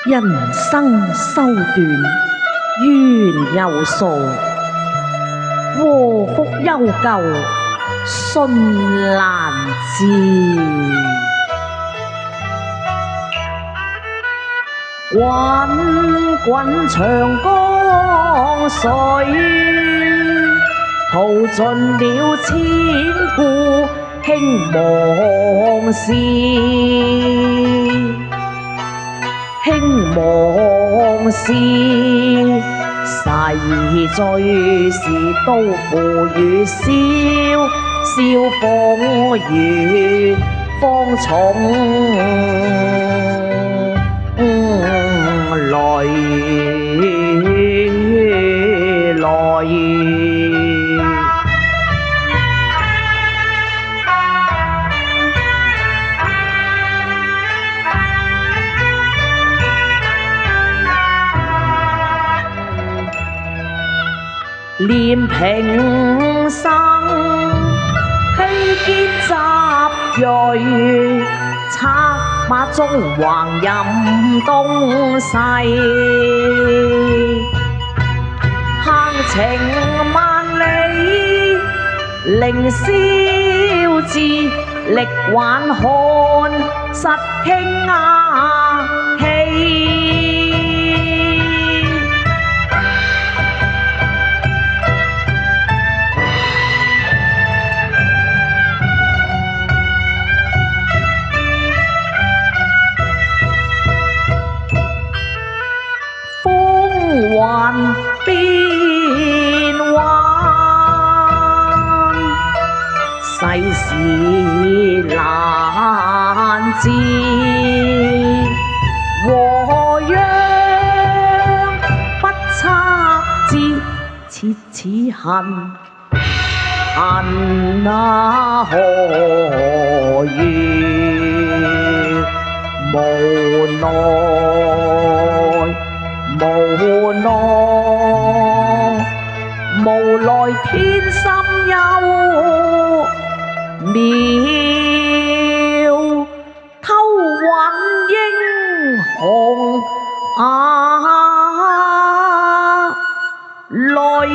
人生修短，緣又數，禍福休究，信難自。滾滾長江水，淘盡了千古興亡事。興亡事，逝最時都付與蕭，蕭風雨方重來。念平生希堅集銳，策馬縱橫任東西。行程萬里，凌霄志，力挽漢，實傾雅氣。幻變幻，世事難治。和壤不測之，切此恨，恨那何如？無奈天心幽渺，偷揾英雄淚。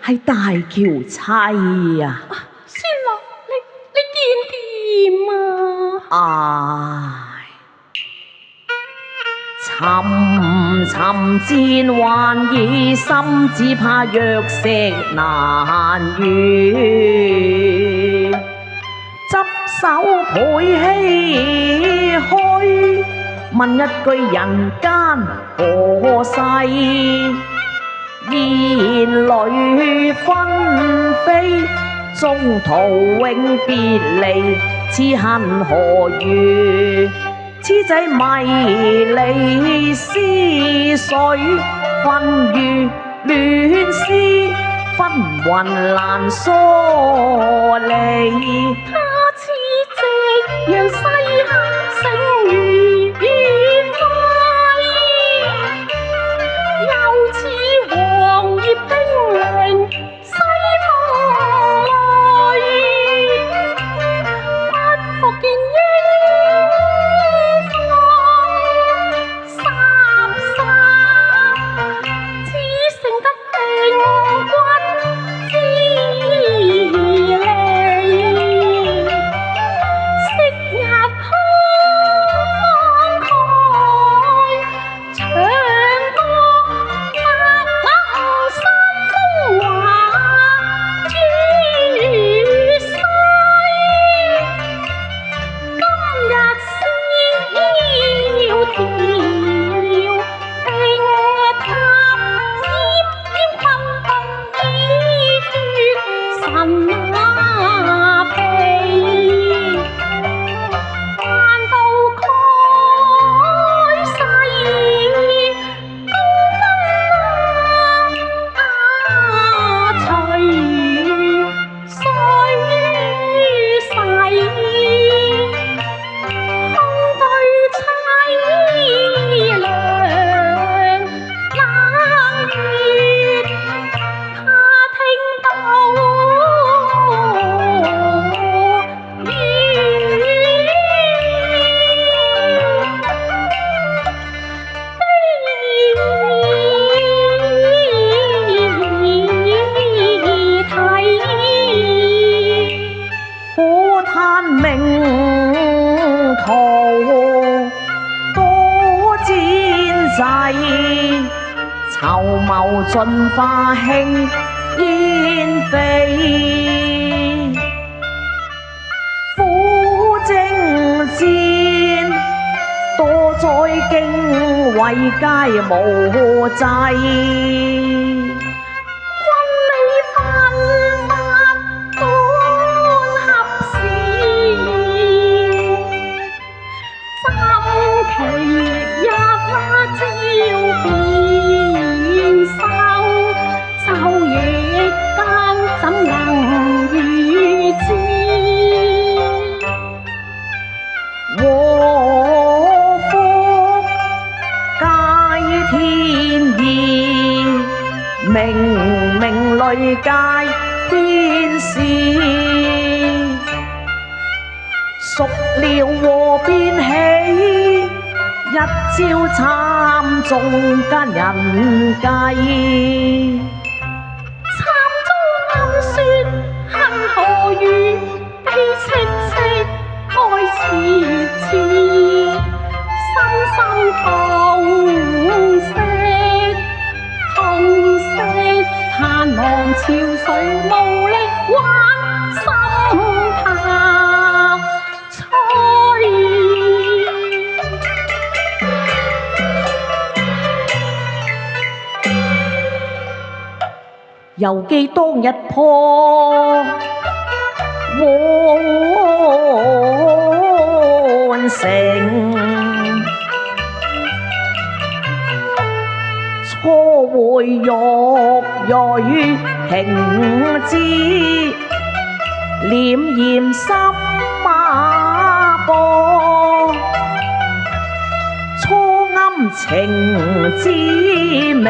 係大橋妻啊！孫樂，你見點啊？唉，沉沉戰還已，心只怕藥石難愈。執手倍唏噓，問一句人間何世？煙淚紛飛，中途永別離，此恨何如？此際迷離思緒，分於亂絲，紛魂難疏離。他似命途，多戰滯，籌謀盡化興燕飛。苦征戰，多災經，位皆無濟。明明累界天使，孰料禍變起，一朝慘眾奸人計。慘遭暗雪恨何如，悲戚戚哀切切，深深痛惜。盼望潮水無力挽心拍摧。猶記當日破汶城，初會玉銳停之，臉嚴心馬過，初諳情之美，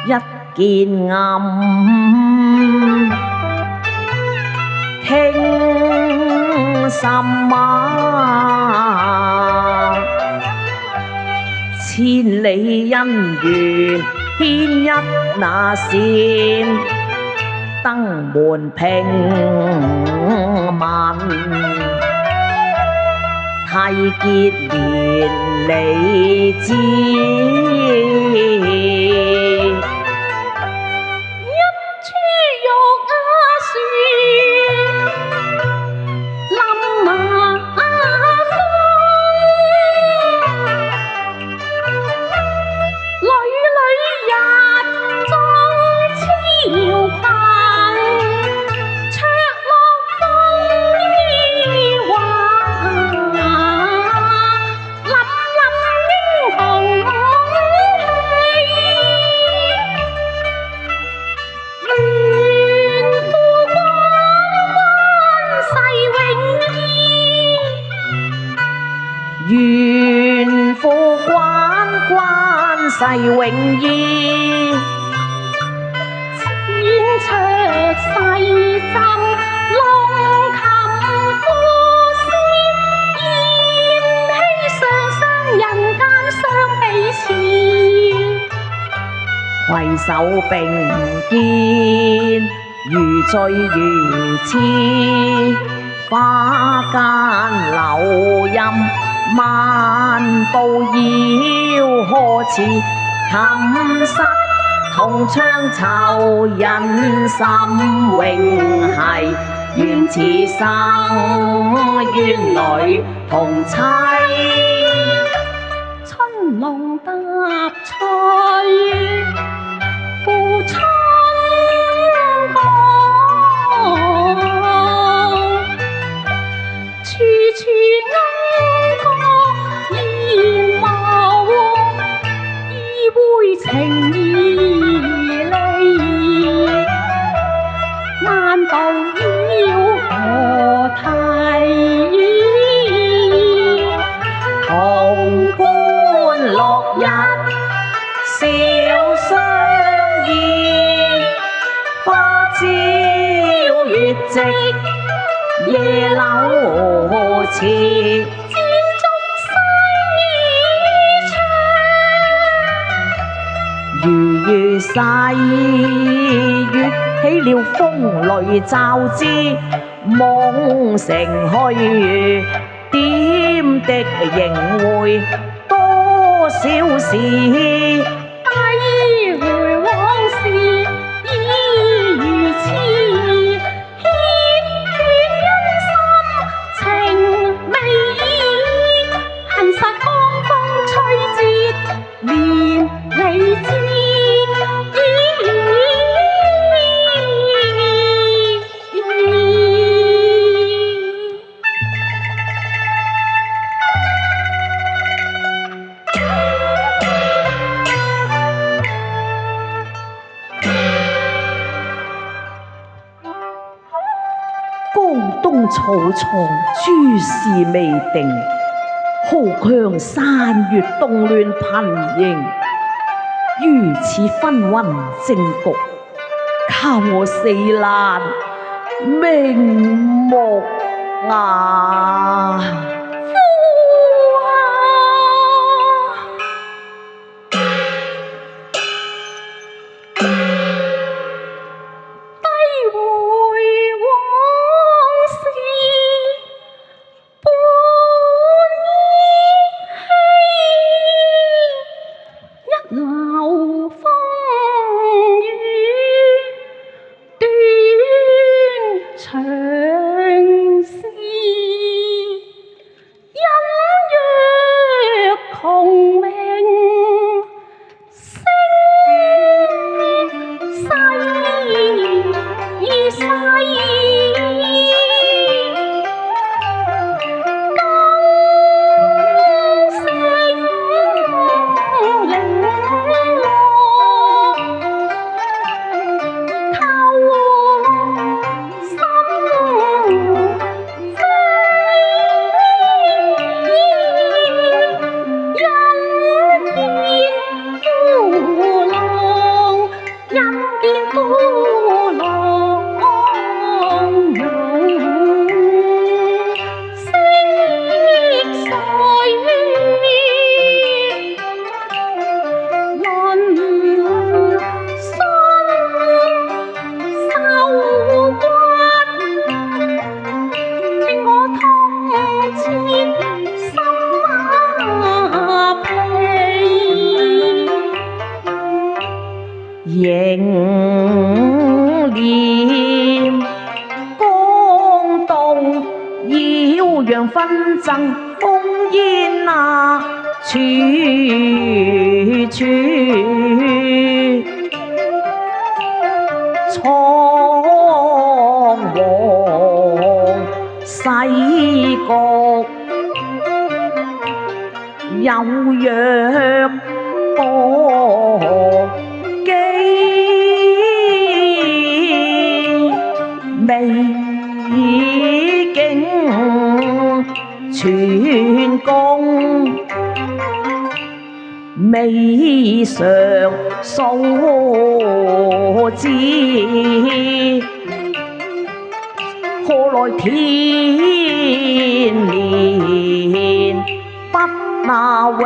一見暗傾心馬。千里姻緣牽一那線，登門平民，締結連理枝。願富關世永依，千尺細針long琴賦詩，燕希上上人間相比似，攜手並肩如醉如痴，花間留音漫步繞呵詞，琴瑟同唱酬人心永繫，願此生怨侶同妻。春龍搭翠付春光，處處鶯歌燕舞，依偎情義離，漫步繞河堤，同歡落日笑相依，花朝月夕夜柳遲，箭竹西窗，如細月起了要風雷驟之，夢成虛，點滴仍會多少事？低回往事已如痴，繾綣恩深情未已，恨煞江風吹折連理枝。江東草叢諸事未定，豪強山岳動亂頻仍。如此紛紜政局，靠我四難明目啊！仍念江東擾攘紛爭烽煙啊，處處倉皇世局有若薄機，美景全共未嘗數知，何來天年不那永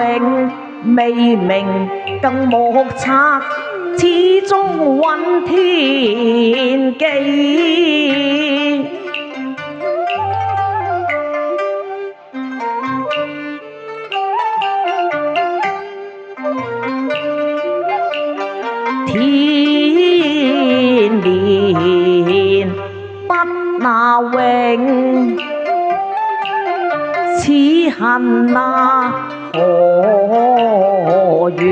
未明，更莫測始終揾天機。天年不那永，此恨那何如？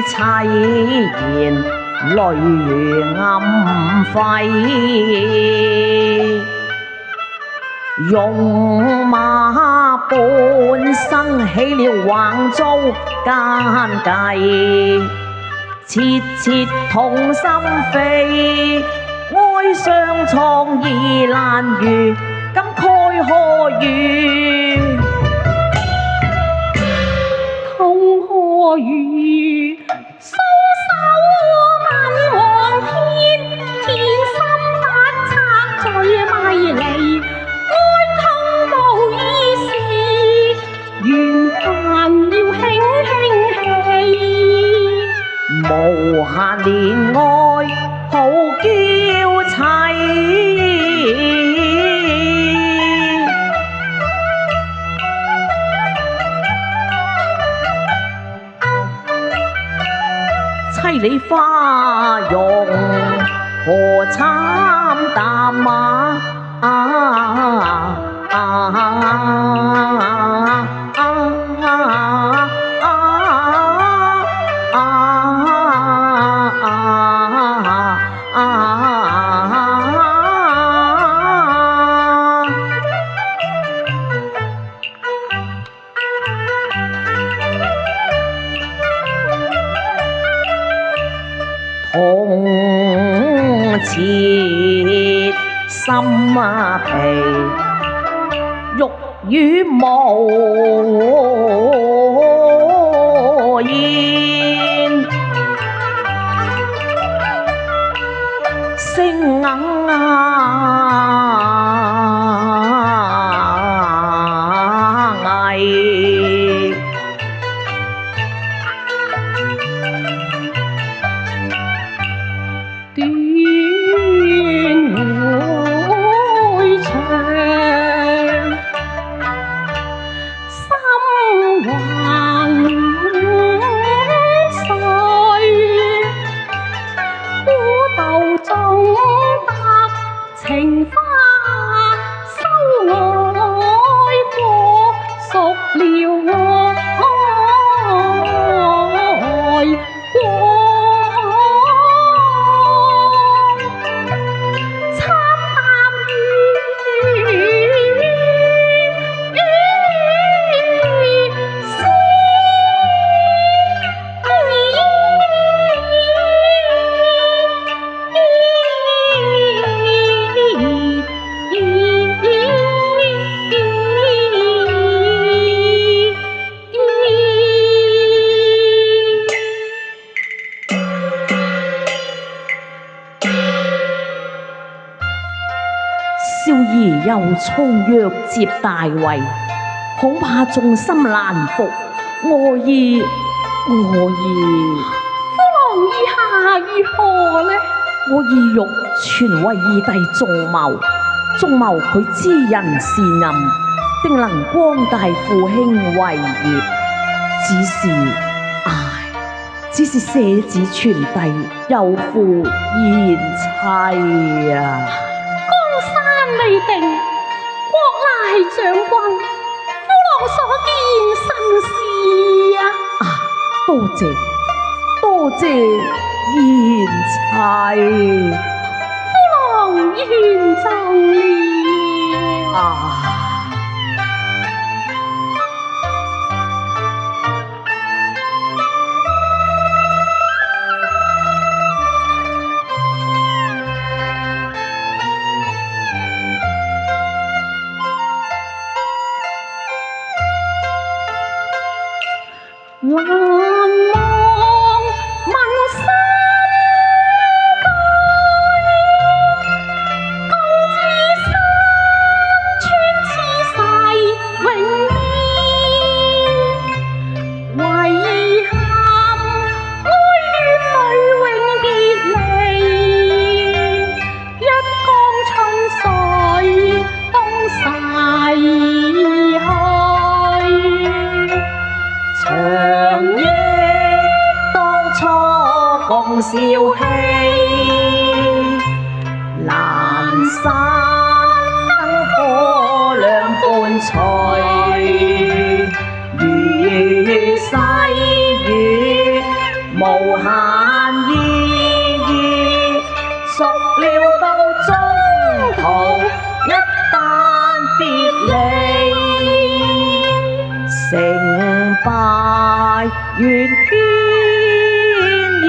凄然淚如暗輝，戎馬半生起了橫遭奸計，切切痛心扉，哀傷創意難愈，感慨何如？痛何如？搔首問皇天，天心不測最迷離，哀痛無意事，緣分要輕輕氣。無限戀愛好嬌妻，妻離花容何慘淡痛切心脾，欲語無言，聲翳。短會長，心橫碎，古道總得情花收愛過，熟了愛過。少兒又操弱接大位，恐怕眾心難服。我意，夫郎意下如何呢？我意欲傳為義弟仲謀，仲謀佢知人善任，定能光大父兄為業。只是捨子傳弟，有負賢妻啊！未定，國賴將軍，夫郎所見甚是啊！多謝賢妻，夫郎言重了。難忘問心計，共知山川此世永別，遺憾哀怨裏永別離，一江春水東逝去。長憶當初共笑戲，闌珊燈火兩伴隨，如細雨無閒意義，孰料到中途一旦別離，成敗願天意，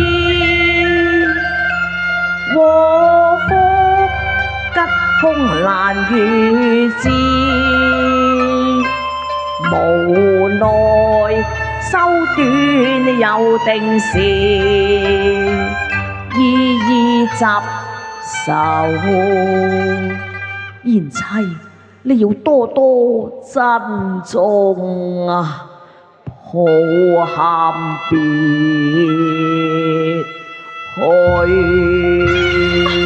禍福吉凶難預知，無奈修短有定時，依依執手。賢妻，你要多多珍重啊！抱憾別去。